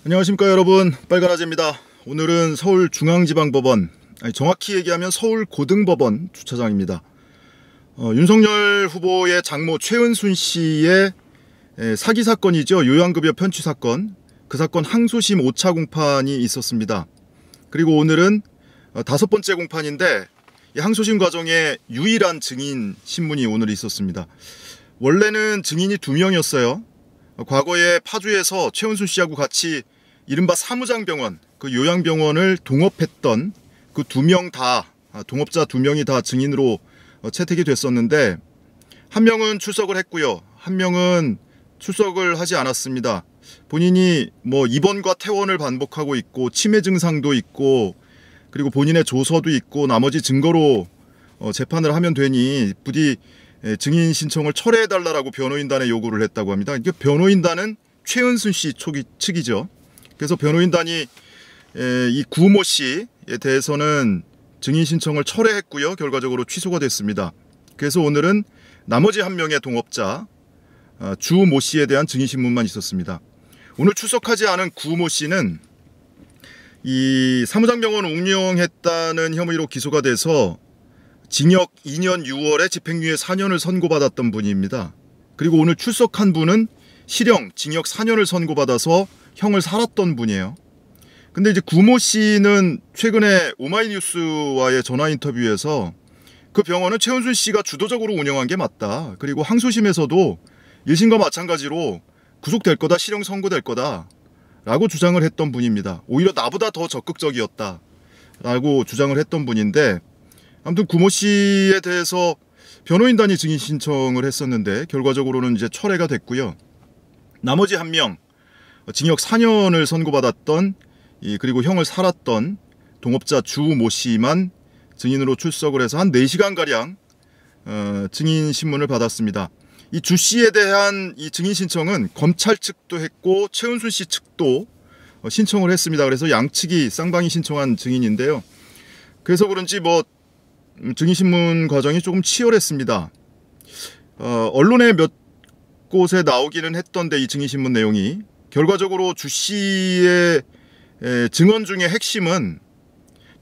안녕하십니까 여러분, 빨간아재입니다. 오늘은 서울중앙지방법원, 정확히 얘기하면 서울고등법원 주차장입니다. 윤석열 후보의 장모 최은순 씨의 사기 사건이죠. 요양급여 편취 사건, 그 사건 항소심 5차 공판이 있었습니다. 그리고 오늘은 5번째 공판인데 이 항소심 과정에 유일한 증인 신문이 오늘 있었습니다. 원래는 증인이 2명이었어요. 과거에 파주에서 최은순 씨하고 같이 이른바 사무장병원, 그 요양병원을 동업했던 그 2명 다, 동업자 2명이 다 증인으로 채택이 됐었는데, 한 명은 출석을 했고요. 한 명은 출석을 하지 않았습니다. 본인이 입원과 퇴원을 반복하고 있고 치매 증상도 있고 그리고 본인의 조서도 있고 나머지 증거로 재판을 하면 되니 부디 증인 신청을 철회해달라고 변호인단에 요구를 했다고 합니다. 이게 변호인단은 최은순 씨 측이죠. 그래서 변호인단이 이 구모 씨에 대해서는 증인 신청을 철회했고요. 결과적으로 취소가 됐습니다. 그래서 오늘은 나머지 한 명의 동업자 주모 씨에 대한 증인 신문만 있었습니다. 오늘 출석하지 않은 구모 씨는 이 사무장병원 운영했다는 혐의로 기소가 돼서 징역 2년 6월에 집행유예 4년을 선고받았던 분입니다. 그리고 오늘 출석한 분은 실형 징역 4년을 선고받아서 형을 살았던 분이에요. 근데 이제 구모 씨는 최근에 오마이뉴스와의 전화 인터뷰에서 그 병원은 최은순 씨가 주도적으로 운영한 게 맞다. 그리고 항소심에서도 1심과 마찬가지로 구속될 거다, 실형 선고될 거다 라고 주장을 했던 분입니다. 오히려 나보다 더 적극적이었다 라고 주장을 했던 분인데, 아무튼 구모 씨에 대해서 변호인단이 증인 신청을 했었는데 결과적으로는 이제 철회가 됐고요. 나머지 한 명, 징역 4년을 선고받았던 그리고 형을 살았던 동업자 주모 씨만 증인으로 출석을 해서 한 4시간가량 증인 신문을 받았습니다. 이 주 씨에 대한 이 증인 신청은 검찰 측도 했고 최은순 씨 측도 신청을 했습니다. 그래서 양측이 쌍방이 신청한 증인인데요. 그래서 그런지 증인 신문 과정이 조금 치열했습니다. 언론에 몇 곳에 나오기는 했던데 이 증인 신문 내용이 결과적으로 주 씨의 증언 중에 핵심은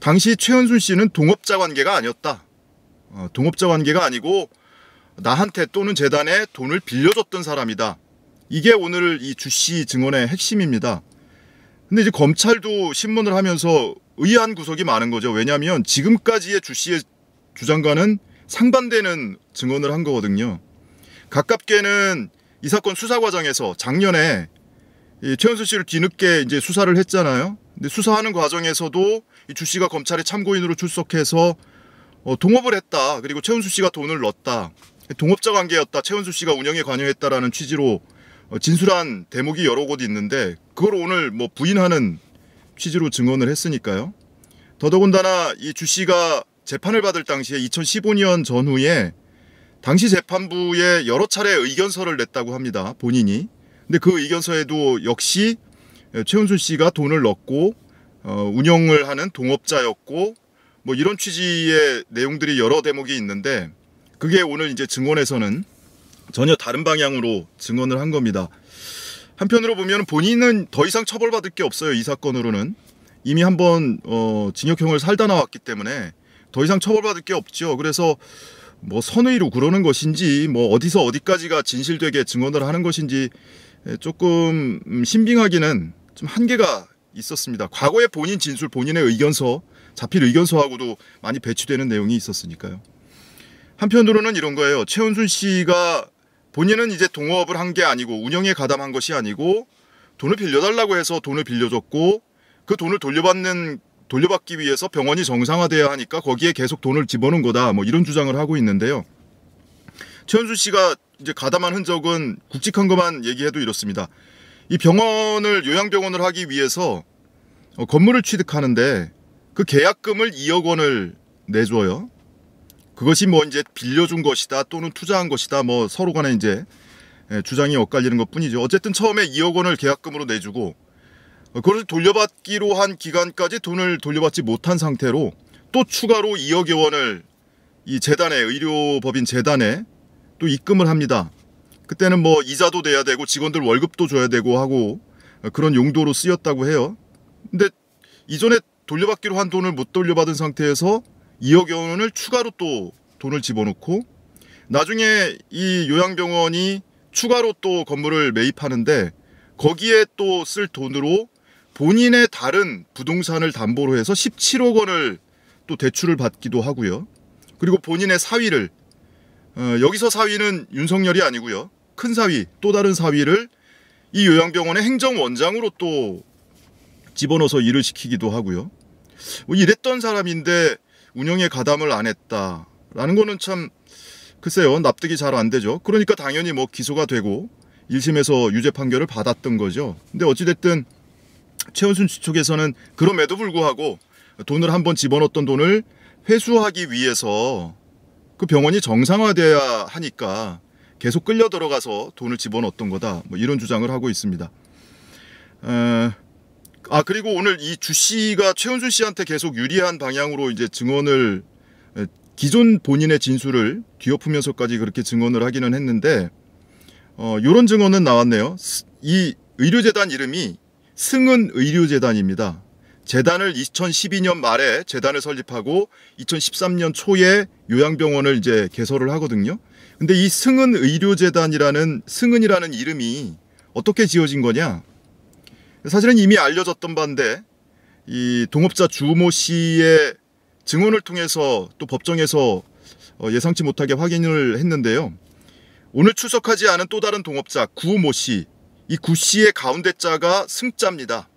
당시 최은순 씨는 동업자 관계가 아니었다. 동업자 관계가 아니고 나한테 또는 재단에 돈을 빌려줬던 사람이다. 이게 오늘 이 주 씨 증언의 핵심입니다. 근데 이제 검찰도 신문을 하면서 의아한 구석이 많은 거죠. 왜냐하면 지금까지의 주 씨의 주장과는 상반되는 증언을 한 거거든요. 가깝게는 이 사건 수사 과정에서 작년에 최은순 씨를 뒤늦게 이제 수사를 했잖아요. 근데 수사하는 과정에서도 이 주 씨가 검찰에 참고인으로 출석해서 동업을 했다. 그리고 최은순 씨가 돈을 넣었다. 동업자 관계였다. 최은순 씨가 운영에 관여했다라는 취지로 진술한 대목이 여러 곳 있는데 그걸 오늘 부인하는 취지로 증언을 했으니까요. 더더군다나 이 주 씨가 재판을 받을 당시에 2015년 전후에 당시 재판부에 여러 차례 의견서를 냈다고 합니다. 본인이. 근데 그 의견서에도 역시 최은순 씨가 돈을 넣고 운영을 하는 동업자였고 이런 취지의 내용들이 여러 대목이 있는데 그게 오늘 이제 증언에서는 전혀 다른 방향으로 증언을 한 겁니다. 한편으로 보면 본인은 더 이상 처벌받을 게 없어요. 이 사건으로는 이미 한번 징역형을 살다 나왔기 때문에 더 이상 처벌받을 게 없죠. 그래서 선의로 그러는 것인지 어디서 어디까지가 진실되게 증언을 하는 것인지 조금 신빙하기는 좀 한계가 있었습니다. 과거에 본인 진술, 본인의 의견서, 자필 의견서하고도 많이 배치되는 내용이 있었으니까요. 한편으로는 이런 거예요. 최은순 씨가 본인은 이제 동업을 한 게 아니고 운영에 가담한 것이 아니고 돈을 빌려달라고 해서 돈을 빌려줬고 그 돈을 돌려받기 위해서 병원이 정상화돼야 하니까 거기에 계속 돈을 집어넣은 거다. 이런 주장을 하고 있는데요. 최은순 씨가 이제 가담한 흔적은 굵직한 것만 얘기해도 이렇습니다. 이 병원을 요양병원을 하기 위해서 건물을 취득하는데 그 계약금을 2억 원을 내줘요. 그것이 이제 빌려준 것이다 또는 투자한 것이다 서로 간에 이제 주장이 엇갈리는 것 뿐이죠. 어쨌든 처음에 2억 원을 계약금으로 내주고 그것을 돌려받기로 한 기간까지 돈을 돌려받지 못한 상태로 또 추가로 2억여 원을 이 재단에, 의료법인 재단에 또 입금을 합니다. 그때는 이자도 내야 되고 직원들 월급도 줘야 되고 하고 그런 용도로 쓰였다고 해요. 근데 이전에 돌려받기로 한 돈을 못 돌려받은 상태에서 2억여 원을 추가로 또 돈을 집어넣고, 나중에 이 요양병원이 추가로 또 건물을 매입하는데 거기에 또 쓸 돈으로 본인의 다른 부동산을 담보로 해서 17억 원을 또 대출을 받기도 하고요. 그리고 본인의 사위를, 여기서 사위는 윤석열이 아니고요, 큰 사위, 또 다른 사위를 이 요양병원의 행정원장으로 또 집어넣어서 일을 시키기도 하고요. 뭐 이랬던 사람인데 운영에 가담을 안 했다라는 거는 참 글쎄요, 납득이 잘 안 되죠. 그러니까 당연히 뭐 기소가 되고 1심에서 유죄 판결을 받았던 거죠. 근데 어찌됐든 최은순 씨 쪽에서는 그럼에도 불구하고 돈을 한번 집어넣었던 돈을 회수하기 위해서 그 병원이 정상화돼야 하니까 계속 끌려 들어가서 돈을 집어넣었던 거다, 뭐 이런 주장을 하고 있습니다. 그리고 오늘 이 주 씨가 최은순 씨한테 계속 유리한 방향으로 이제 증언을, 기존 본인의 진술을 뒤엎으면서까지 그렇게 증언을 하기는 했는데, 요런 증언은 나왔네요. 이 의료재단 이름이 승은의료재단입니다. 재단을 2012년 말에 재단을 설립하고 2013년 초에 요양병원을 이제 개설을 하거든요. 근데 이 승은의료재단이라는, 승은이라는 이름이 어떻게 지어진 거냐? 사실은 이미 알려졌던 바인데, 이 동업자 주모 씨의 증언을 통해서 또 법정에서 예상치 못하게 확인을 했는데요. 오늘 출석하지 않은 또 다른 동업자 구모 씨, 이 구 씨의 가운데 자가 승자입니다.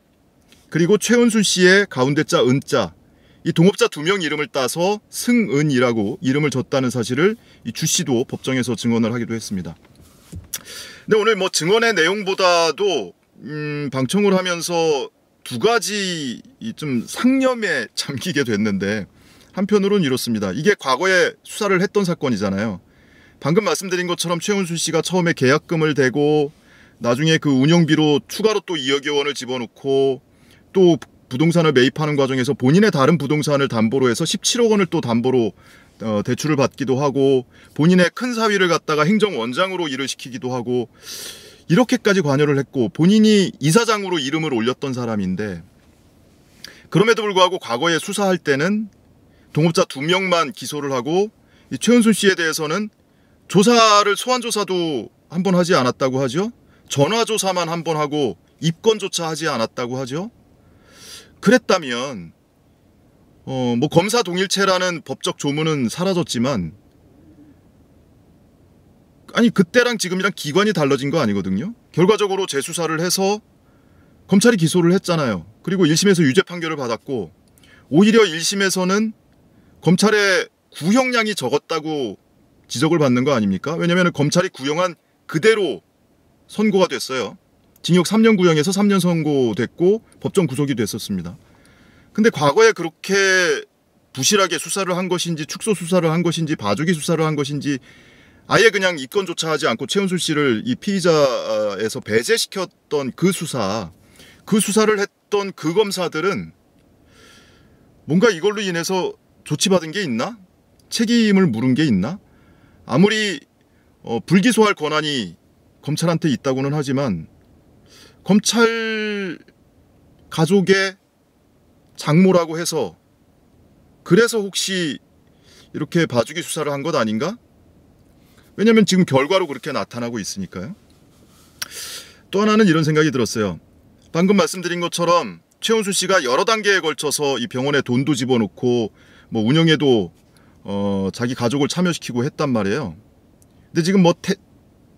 그리고 최은순 씨의 가운데 자 은자, 이 동업자 2명 이름을 따서 승은이라고 이름을 줬다는 사실을 이 주 씨도 법정에서 증언을 하기도 했습니다. 근데 오늘 뭐 증언의 내용보다도 방청을 하면서 두 가지 좀 상념에 잠기게 됐는데, 한편으로는 이렇습니다. 이게 과거에 수사를 했던 사건이잖아요. 방금 말씀드린 것처럼 최은순 씨가 처음에 계약금을 대고 나중에 그 운영비로 추가로 또 2억여 원을 집어넣고 또 부동산을 매입하는 과정에서 본인의 다른 부동산을 담보로 해서 17억 원을 또 담보로 대출을 받기도 하고, 본인의 큰 사위를 갖다가 행정원장으로 일을 시키기도 하고, 이렇게까지 관여를 했고 본인이 이사장으로 이름을 올렸던 사람인데, 그럼에도 불구하고 과거에 수사할 때는 동업자 2명만 기소를 하고, 이 최은순 씨에 대해서는 조사를, 소환조사도 한 번 하지 않았다고 하죠. 전화조사만 한 번 하고 입건조차 하지 않았다고 하죠. 그랬다면 뭐 검사 동일체라는 법적 조문은 사라졌지만, 아니 그때랑 지금이랑 기관이 달라진 거 아니거든요. 결과적으로 재수사를 해서 검찰이 기소를 했잖아요. 그리고 1심에서 유죄 판결을 받았고, 오히려 1심에서는 검찰의 구형량이 적었다고 지적을 받는 거 아닙니까? 왜냐하면 검찰이 구형한 그대로 선고가 됐어요. 징역 3년 구형에서 3년 선고됐고 법정 구속이 됐었습니다. 근데 과거에 그렇게 부실하게 수사를 한 것인지, 축소 수사를 한 것인지, 봐주기 수사를 한 것인지, 아예 그냥 입건조차 하지 않고 최은순 씨를 이 피의자에서 배제시켰던 그 수사를 했던 그 검사들은 뭔가 이걸로 인해서 조치받은 게 있나? 책임을 물은 게 있나? 아무리 불기소할 권한이 검찰한테 있다고는 하지만 검찰 가족의 장모라고 해서 그래서 혹시 이렇게 봐주기 수사를 한 것 아닌가? 왜냐면 지금 결과로 그렇게 나타나고 있으니까요. 또 하나는 이런 생각이 들었어요. 방금 말씀드린 것처럼 최은순 씨가 여러 단계에 걸쳐서 이 병원에 돈도 집어넣고 뭐 운영에도 자기 가족을 참여시키고 했단 말이에요. 근데 지금 뭐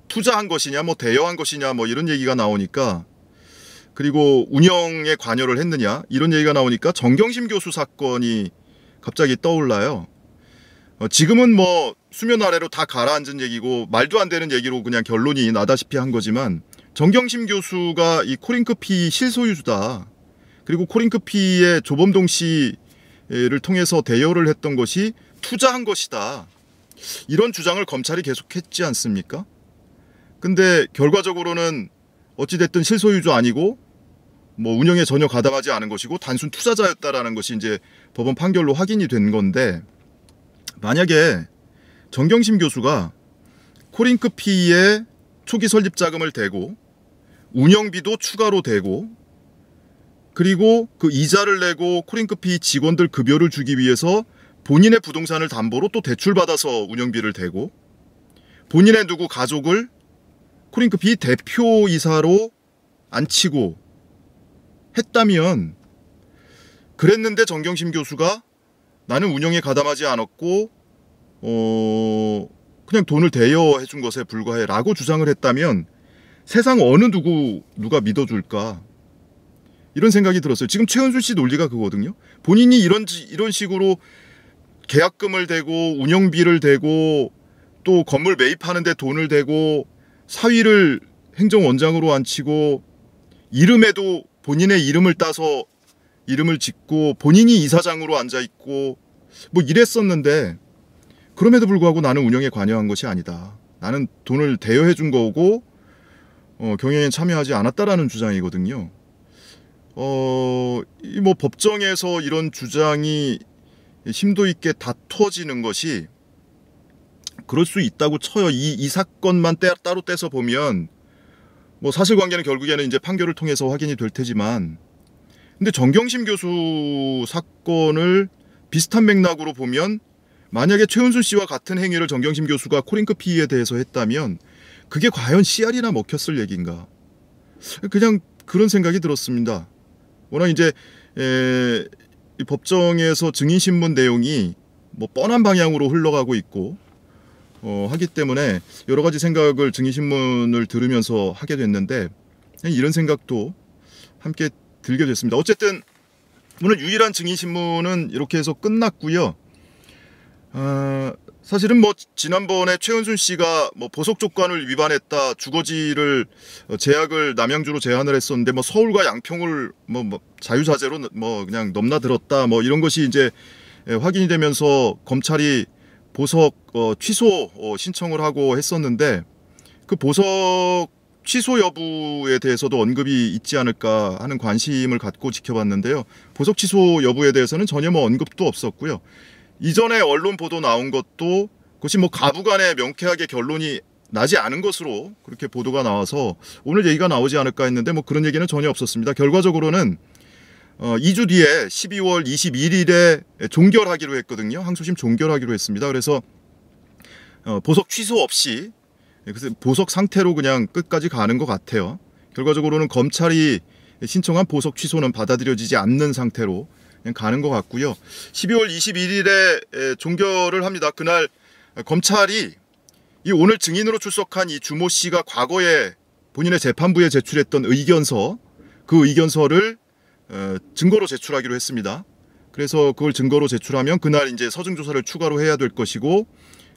투자한 것이냐, 뭐 대여한 것이냐, 뭐 이런 얘기가 나오니까, 그리고 운영에 관여를 했느냐 이런 얘기가 나오니까 정경심 교수 사건이 갑자기 떠올라요. 지금은 뭐 수면 아래로 다 가라앉은 얘기고 말도 안 되는 얘기로 그냥 결론이 나다시피 한 거지만, 정경심 교수가 이 코링크피 실소유주다. 그리고 코링크피의 조범동 씨를 통해서 대여를 했던 것이 투자한 것이다. 이런 주장을 검찰이 계속했지 않습니까? 근데 결과적으로는 어찌됐든 실소유주 아니고 뭐 운영에 전혀 가담하지 않은 것이고 단순 투자자였다라는 것이 이제 법원 판결로 확인이 된 건데, 만약에 정경심 교수가 코링크피의 초기 설립 자금을 대고 운영비도 추가로 대고, 그리고 그 이자를 내고 코링크피 직원들 급여를 주기 위해서 본인의 부동산을 담보로 또 대출받아서 운영비를 대고, 본인의 누구 가족을 코링크피 대표이사로 앉히고 했다면, 그랬는데 정경심 교수가 나는 운영에 가담하지 않았고 그냥 돈을 대여해 준 것에 불과해 라고 주장을 했다면 세상 어느 누가 믿어줄까, 이런 생각이 들었어요. 지금 최은순 씨 논리가 그거거든요. 본인이 이런 식으로 계약금을 대고 운영비를 대고 또 건물 매입하는데 돈을 대고 사위를 행정원장으로 앉히고 이름에도 본인의 이름을 따서 이름을 짓고 본인이 이사장으로 앉아있고 뭐 이랬었는데, 그럼에도 불구하고 나는 운영에 관여한 것이 아니다, 나는 돈을 대여해 준 거고 경영에 참여하지 않았다라는 주장이거든요. 뭐 법정에서 이런 주장이 심도 있게 다퉈지는 것이 그럴 수 있다고 쳐요. 이 사건만 따로 떼서 보면 뭐 사실관계는 결국에는 이제 판결을 통해서 확인이 될 테지만, 근데 정경심 교수 사건을 비슷한 맥락으로 보면 만약에 최은순 씨와 같은 행위를 정경심 교수가 코링크피에 대해서 했다면 그게 과연 씨알이나 먹혔을 얘기인가, 그냥 그런 생각이 들었습니다. 워낙 이제 이 법정에서 증인신문 내용이 뭐 뻔한 방향으로 흘러가고 있고 하기 때문에 여러 가지 생각을 증인신문을 들으면서 하게 됐는데, 이런 생각도 함께 들게 됐습니다. 어쨌든 오늘 유일한 증인신문은 이렇게 해서 끝났고요. 사실은 뭐 지난번에 최은순 씨가 뭐 보석 조건을 위반했다, 주거지를 제약을 남양주로 제한을 했었는데 뭐 서울과 양평을 뭐 자유자재로 뭐 그냥 넘나들었다, 뭐 이런 것이 이제 확인이 되면서 검찰이 보석 취소 신청을 하고 했었는데, 그 보석 취소 여부에 대해서도 언급이 있지 않을까 하는 관심을 갖고 지켜봤는데요. 보석 취소 여부에 대해서는 전혀 뭐 언급도 없었고요. 이전에 언론 보도 나온 것도 그것이 뭐 가부간에 명쾌하게 결론이 나지 않은 것으로 그렇게 보도가 나와서 오늘 얘기가 나오지 않을까 했는데 뭐 그런 얘기는 전혀 없었습니다. 결과적으로는 2주 뒤에 12월 21일에 종결하기로 했거든요. 항소심 종결하기로 했습니다. 그래서 보석 취소 없이 그래서 보석 상태로 그냥 끝까지 가는 것 같아요. 결과적으로는 검찰이 신청한 보석 취소는 받아들여지지 않는 상태로 그냥 가는 것 같고요. 12월 21일에 종결을 합니다. 그날 검찰이 이 오늘 증인으로 출석한 이 주모 씨가 과거에 본인의 재판부에 제출했던 의견서, 그 의견서를 증거로 제출하기로 했습니다. 그래서 그걸 증거로 제출하면 그날 이제 서증 조사를 추가로 해야 될 것이고,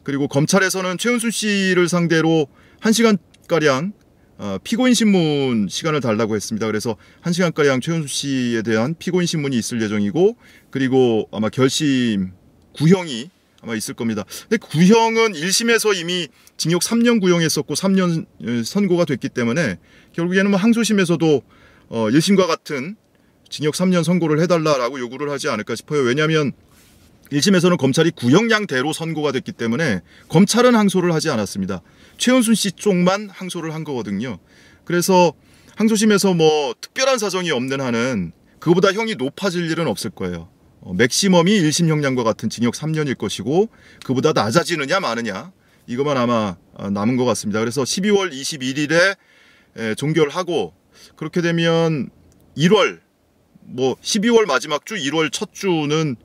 그리고 검찰에서는 최은순 씨를 상대로 1시간가량 피고인 신문 시간을 달라고 했습니다. 그래서 1시간가량 최은순 씨에 대한 피고인 신문이 있을 예정이고, 그리고 아마 결심 구형이 아마 있을 겁니다. 근데 구형은 1심에서 이미 징역 3년 구형했었고 3년 선고가 됐기 때문에 결국에는 뭐 항소심에서도 1심과 같은 징역 3년 선고를 해달라라고 요구를 하지 않을까 싶어요. 왜냐하면 1심에서는 검찰이 구형량대로 선고가 됐기 때문에 검찰은 항소를 하지 않았습니다. 최은순 씨 쪽만 항소를 한 거거든요. 그래서 항소심에서 뭐 특별한 사정이 없는 한은 그거보다 형이 높아질 일은 없을 거예요. 맥시멈이 1심 형량과 같은 징역 3년일 것이고, 그보다 낮아지느냐 마느냐 이것만 아마 남은 것 같습니다. 그래서 12월 21일에 종결하고, 그렇게 되면 1월 뭐 12월 마지막 주 1월 첫 주는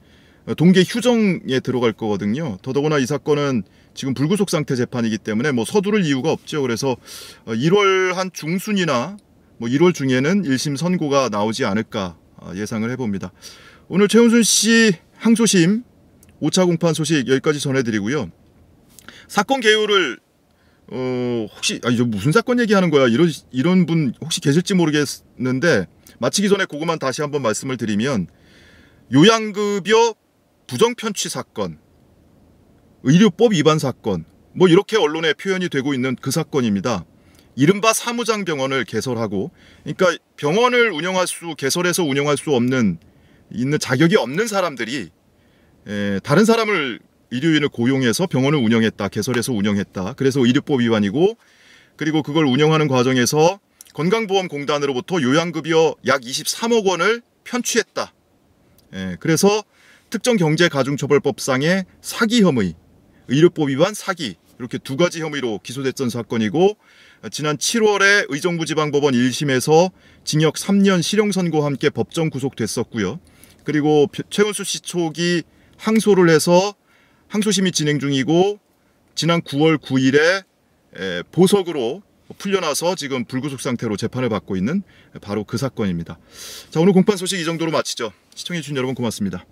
동계 휴정에 들어갈 거거든요. 더더구나 이 사건은 지금 불구속 상태 재판이기 때문에 뭐 서두를 이유가 없죠. 그래서 1월 한 중순이나 뭐 1월 중에는 1심 선고가 나오지 않을까 예상을 해봅니다. 오늘 최은순 씨 항소심 5차 공판 소식 여기까지 전해드리고요. 사건 개요를 혹시 이거 무슨 사건 얘기하는 거야, 이런 분 혹시 계실지 모르겠는데 마치기 전에 그것만 다시 한번 말씀을 드리면, 요양급여 부정편취 사건, 의료법 위반 사건, 뭐 이렇게 언론에 표현이 되고 있는 그 사건입니다. 이른바 사무장병원을 개설하고, 그러니까 병원을 개설해서 운영할 수 있는 자격이 없는 사람들이 다른 사람을 의료인을 고용해서 병원을 운영했다, 개설해서 운영했다. 그래서 의료법 위반이고, 그리고 그걸 운영하는 과정에서 건강보험공단으로부터 요양급여 약 23억 원을 편취했다. 그래서 특정경제가중처벌법상의 사기 혐의, 의료법 위반 사기 이렇게 두 가지 혐의로 기소됐던 사건이고 지난 7월에 의정부지방법원 1심에서 징역 3년 실형 선고와 함께 법정 구속됐었고요. 그리고 최은수 씨 촉이 항소를 해서 항소심이 진행 중이고 지난 9월 9일에 보석으로 풀려나서 지금 불구속 상태로 재판을 받고 있는 바로 그 사건입니다. 자, 오늘 공판 소식 이 정도로 마치죠. 시청해주신 여러분 고맙습니다.